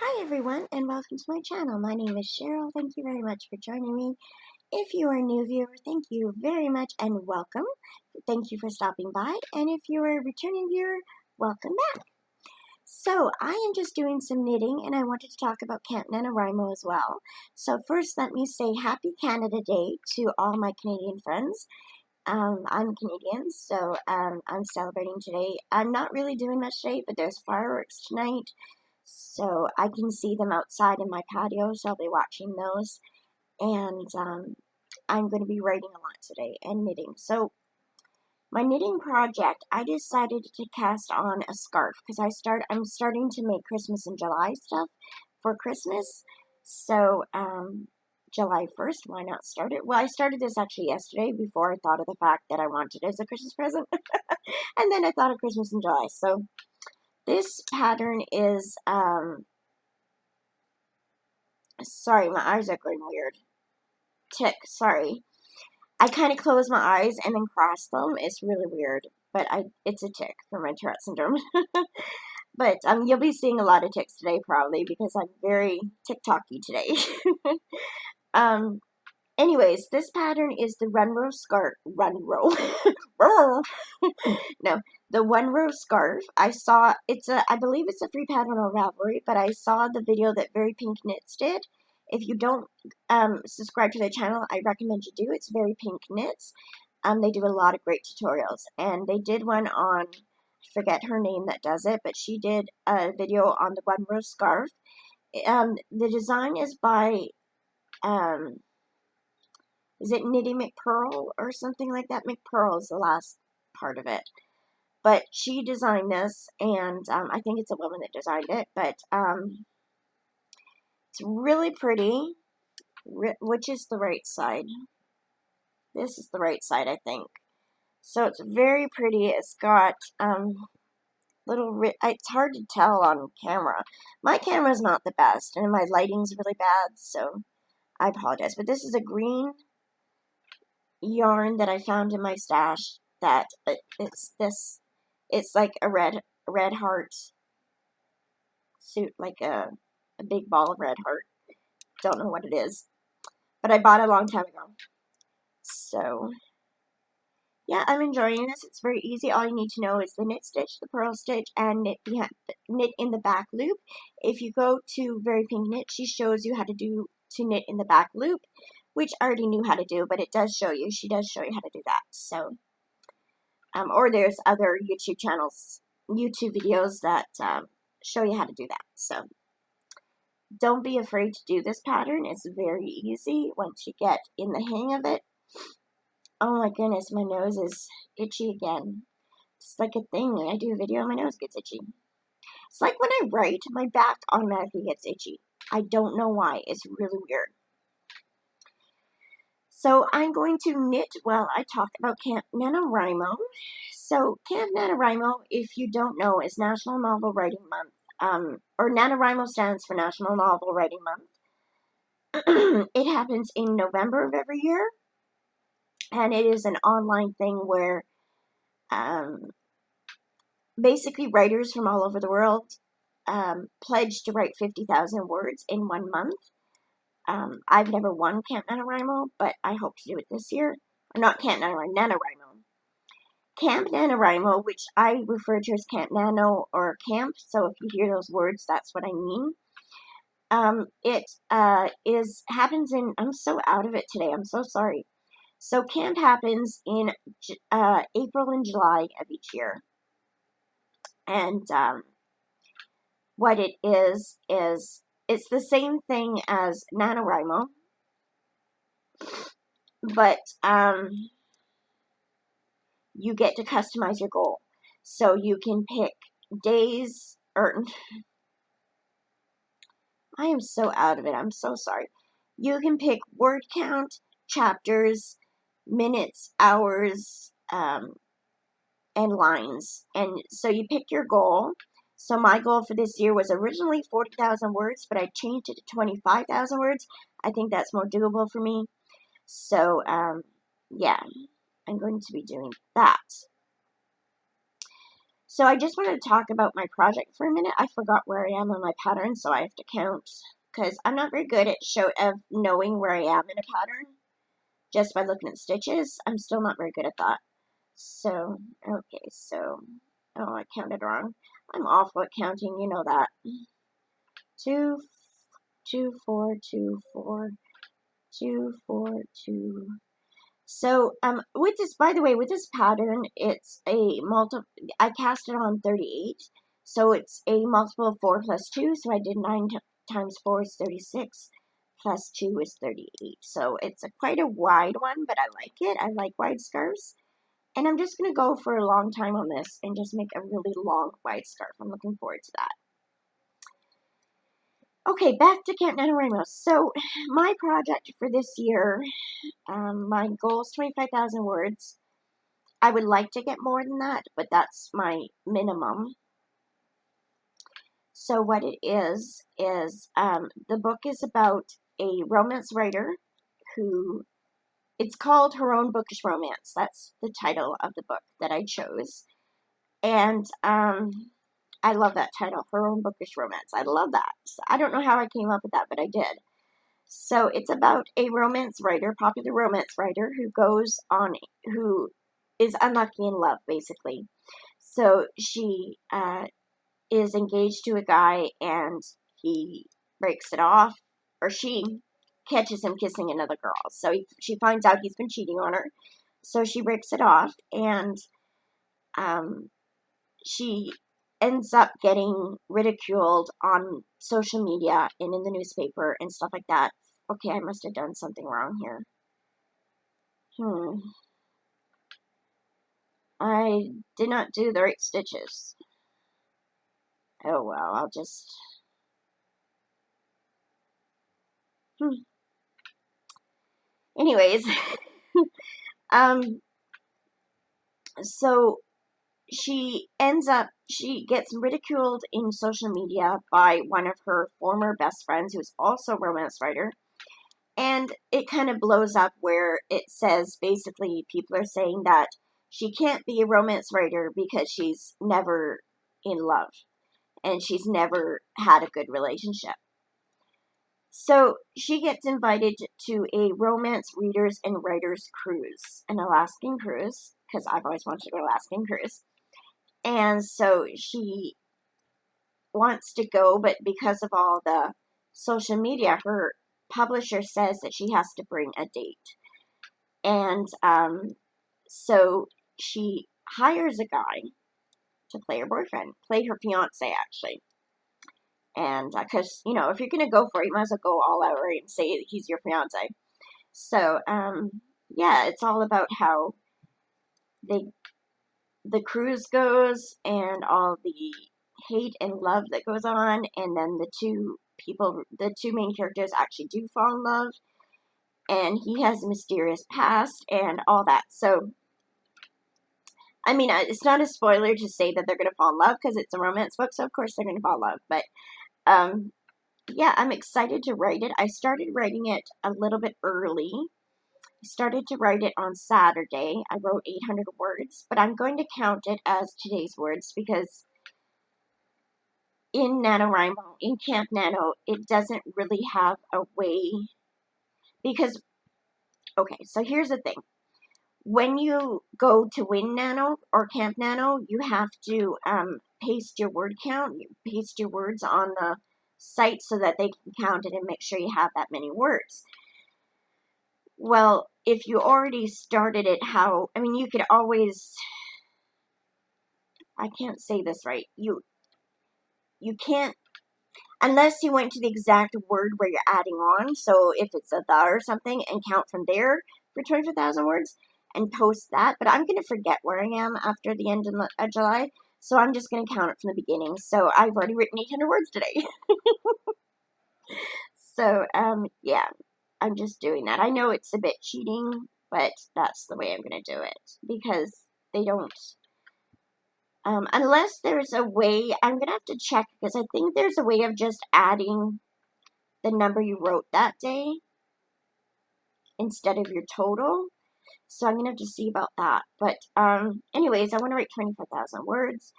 Hi everyone and welcome to my channel. My name is Cheryl. Thank you very much for joining me. If you are a new viewer, thank you very much and welcome. Thank you for stopping by. And if you are a returning viewer, welcome back. So I am just doing some knitting and I wanted to talk about Camp Nanowrimo as well. So first let me say Happy Canada Day to all my Canadian friends. I'm Canadian, so I'm celebrating today. I'm not really doing much today, but there's fireworks tonight. So I can see them outside in my patio, so I'll be watching those. And I'm going to be writing a lot today and knitting. So my knitting project, I decided to cast on a scarf because I'm starting to make Christmas in July stuff for Christmas. So July 1st, why not start it? Well, I started this actually yesterday before I thought of the fact that I wanted it as a Christmas present. And then I thought of Christmas in July. So this pattern is sorry, my eyes are going weird. Sorry. I kind of close my eyes and then cross them. It's really weird, but it's a tick for my Tourette syndrome. But you'll be seeing a lot of ticks today probably because I'm very TikTok-y today. Anyways, this pattern is the no, the one row scarf. I believe it's a free pattern on Ravelry, but I saw the video that Very Pink Knits did. If you don't subscribe to their channel, I recommend you do. It's Very Pink Knits. They do a lot of great tutorials, and they did one on, I forget her name that does it, but she did a video on the one row scarf. The design is by is it Knitty McPearl or something like that? McPearl is the last part of it. But she designed this, and I think it's a woman that designed it. But it's really pretty. Which is the right side? This is the right side, I think. So it's very pretty. It's got it's hard to tell on camera. My camera's not the best, and my lighting's really bad, so I apologize. But this is a green yarn that I found in my stash that it's like a red heart suit, like a big ball of red heart. Don't know what it is, but I bought it a long time ago. So yeah, I'm enjoying this. It's very easy. All you need to know is the knit stitch, the purl stitch, and knit in the back loop. If you go to Very Pink Knit, she shows you how to knit in the back loop, which I already knew how to do, but it does show you. She does show you how to do that. So, or there's other YouTube channels, YouTube videos that show you how to do that. So, don't be afraid to do this pattern. It's very easy once you get in the hang of it. Oh my goodness, my nose is itchy again. It's like a thing. When I do a video, my nose gets itchy. It's like when I write, my back automatically gets itchy. I don't know why. It's really weird. So I'm going to knit while I talk about Camp Nanowrimo. So Camp Nanowrimo, if you don't know, is National Novel Writing Month. Or Nanowrimo stands for National Novel Writing Month. It happens in November of every year. And it is an online thing where basically writers from all over the world pledge to write 50,000 words in 1 month. I've never won Camp NaNoWriMo, but I hope to do it this year. Or not Camp NaNoWriMo, NaNoWriMo. Camp NaNoWriMo, which I refer to as Camp Nano or Camp, so if you hear those words, that's what I mean. It happens in, I'm so out of it today, I'm so sorry. So camp happens in April and July of each year. And what it is it's the same thing as NaNoWriMo, but you get to customize your goal. So you can pick days, or I am so out of it, I'm so sorry. You can pick word count, chapters, minutes, hours, and lines. And so you pick your goal. So my goal for this year was originally 40,000 words, but I changed it to 25,000 words. I think that's more doable for me. So, yeah, I'm going to be doing that. So I just want to talk about my project for a minute. I forgot where I am on my pattern, so I have to count, because I'm not very good at knowing where I am in a pattern just by looking at stitches. I'm still not very good at that. So, okay, so, oh, I counted wrong. I'm awful at counting, you know that. 2, 2, 4, 2, 4, 2, 4, 2. So, with this, by the way, with this pattern, it's I cast it on 38, so it's a multiple of 4 plus 2, so I did 9 times 4 is 36, plus 2 is 38. So it's quite a wide one, but I like it. I like wide scarves. And I'm just going to go for a long time on this and just make a really long wide scarf. I'm looking forward to that. Okay, back to Camp Nanowrimo. So my project for this year, my goal is 25,000 words. I would like to get more than that, but that's my minimum. So what it is the book is about a romance writer who, it's called Her Own Bookish Romance. That's the title of the book that I chose. And I love that title, Her Own Bookish Romance. I love that. So I don't know how I came up with that, but I did. So it's about a romance writer, popular romance writer, who is unlucky in love, basically. So she is engaged to a guy, and he breaks it off, or she catches him kissing another girl. So she finds out he's been cheating on her. So she breaks it off, and she ends up getting ridiculed on social media and in the newspaper and stuff like that. Okay, I must have done something wrong here. I did not do the right stitches. Oh well, I'll just... Anyways, so she gets ridiculed in social media by one of her former best friends, who's also a romance writer. And it kind of blows up where it says, basically, people are saying that she can't be a romance writer because she's never in love and she's never had a good relationship. So she gets invited to a romance readers and writers cruise, an Alaskan cruise, because I've always wanted to go Alaskan cruise. And so she wants to go, but because of all the social media, her publisher says that she has to bring a date. And so she hires a guy to play her boyfriend, play her fiance, actually. And because, if you're going to go for it, you might as well go all out, right, and say he's your fiance. So, yeah, it's all about how the cruise goes and all the hate and love that goes on, and then the two main characters actually do fall in love, and he has a mysterious past and all that. So, I mean, it's not a spoiler to say that they're going to fall in love because it's a romance book, so of course they're going to fall in love. But, yeah, I'm excited to write it. I started writing it a little bit early. I started to write it on Saturday. I wrote 800 words, but I'm going to count it as today's words because in Nanowrimo, in Camp Nano, it doesn't really have a way, because, okay, so here's the thing. When you go to win Nano or Camp Nano, you have to paste your word count, you paste your words on the site so that they can count it and make sure you have that many words. Well, if you already started it, you could always, I can't say this right, you can't, unless you went to the exact word where you're adding on, so if it's a the or something, and count from there for 25,000 words, and post that, but I'm going to forget where I am after the end of July, so I'm just going to count it from the beginning. So I've already written 800 words today. So, yeah, I'm just doing that. I know it's a bit cheating, but that's the way I'm going to do it, because they don't, unless there's a way, I'm going to have to check, because I think there's a way of just adding the number you wrote that day instead of your total. So I'm going to have to see about that. But anyways, I want to write 25,000 words.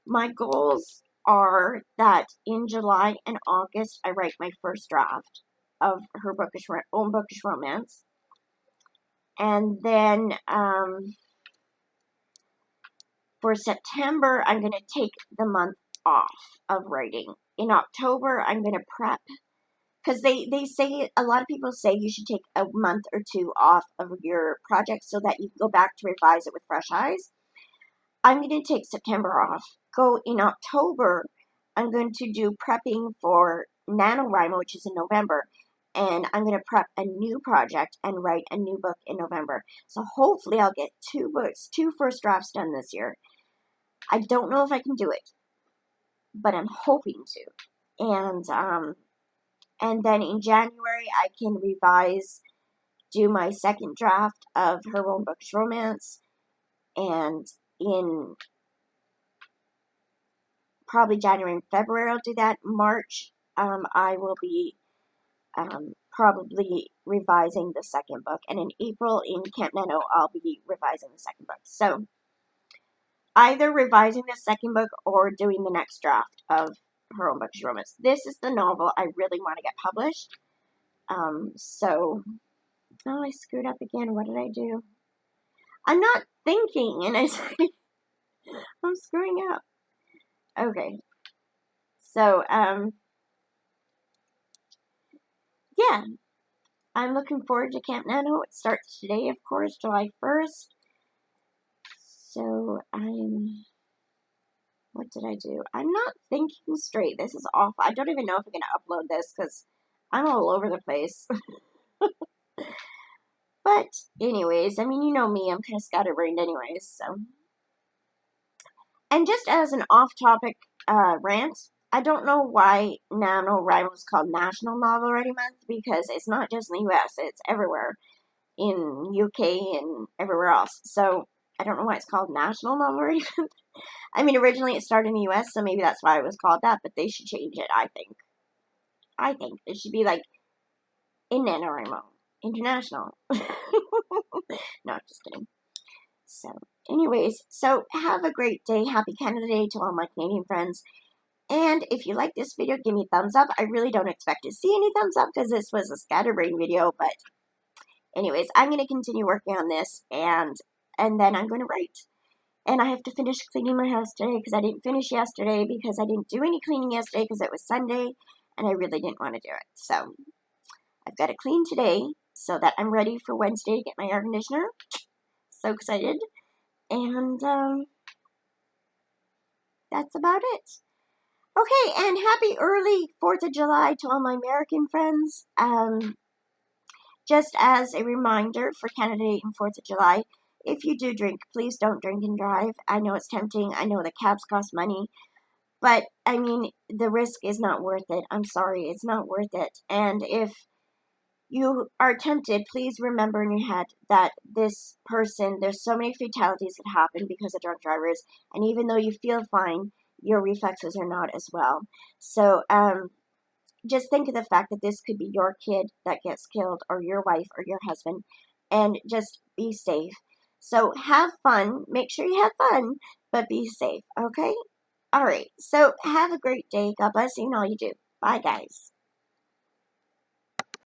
My goals are that in July and August, I write my first draft of her own bookish romance. And then for September, I'm going to take the month off of writing. In October, I'm going to prep. Because they say, a lot of people say you should take a month or two off of your project so that you can go back to revise it with fresh eyes. I'm going to take September off. Go in October, I'm going to do prepping for Nanowrimo, which is in November. And I'm going to prep a new project and write a new book in November. So hopefully I'll get 2 books, 2 first drafts done this year. I don't know if I can do it, but I'm hoping to. And then in January, I can revise, do my second draft of her own bookish romance. And in probably January and February, I'll do that. March, I will be probably revising the second book. And in April, in Camp Nano, I'll be revising the second book. So either revising the second book or doing the next draft of her own bookish romance. This is the novel I really want to get published. Oh, I screwed up again. What did I do? I'm not thinking, and I'm screwing up. Okay. So, yeah. I'm looking forward to Camp Nano. It starts today, of course, July 1st. So, what did I do? I'm not thinking straight. This is awful. I don't even know if I'm going to upload this because I'm all over the place. But, anyways, I mean, you know me. I'm kind of scatterbrained anyways, so. And just as an off-topic rant, I don't know why NaNoWriMo is called National Novel Writing Month, because it's not just in the US, it's everywhere, in UK and everywhere else. So, I don't know why it's called National Novel Writing Month. I mean, originally it started in the US, so maybe that's why it was called that, but they should change it, I think. I think it should be like, in NaNoWriMo, International. No, just kidding. So, anyways, so have a great day. Happy Canada Day to all my Canadian friends. And if you like this video, give me a thumbs up. I really don't expect to see any thumbs up because this was a scatterbrain video. But anyways, I'm going to continue working on this. And then I'm going to write. And I have to finish cleaning my house today because I didn't finish yesterday because I didn't do any cleaning yesterday because it was Sunday. And I really didn't want to do it. So I've got to clean today so that I'm ready for Wednesday to get my air conditioner. So excited. And that's about it. Okay, and happy early 4th of July to all my American friends. Just as a reminder for Canada Day and 4th of July, if you do drink, please don't drink and drive. I know it's tempting. I know the cabs cost money. But, I mean, the risk is not worth it. I'm sorry, it's not worth it. And if you are tempted, please remember in your head that this person, there's so many fatalities that happen because of drunk drivers, and even though you feel fine, your reflexes are not as well. So, just think of the fact that this could be your kid that gets killed, or your wife, or your husband, and just be safe. So, have fun. Make sure you have fun, but be safe, okay? Alright, so have a great day. God bless you and all you do. Bye, guys.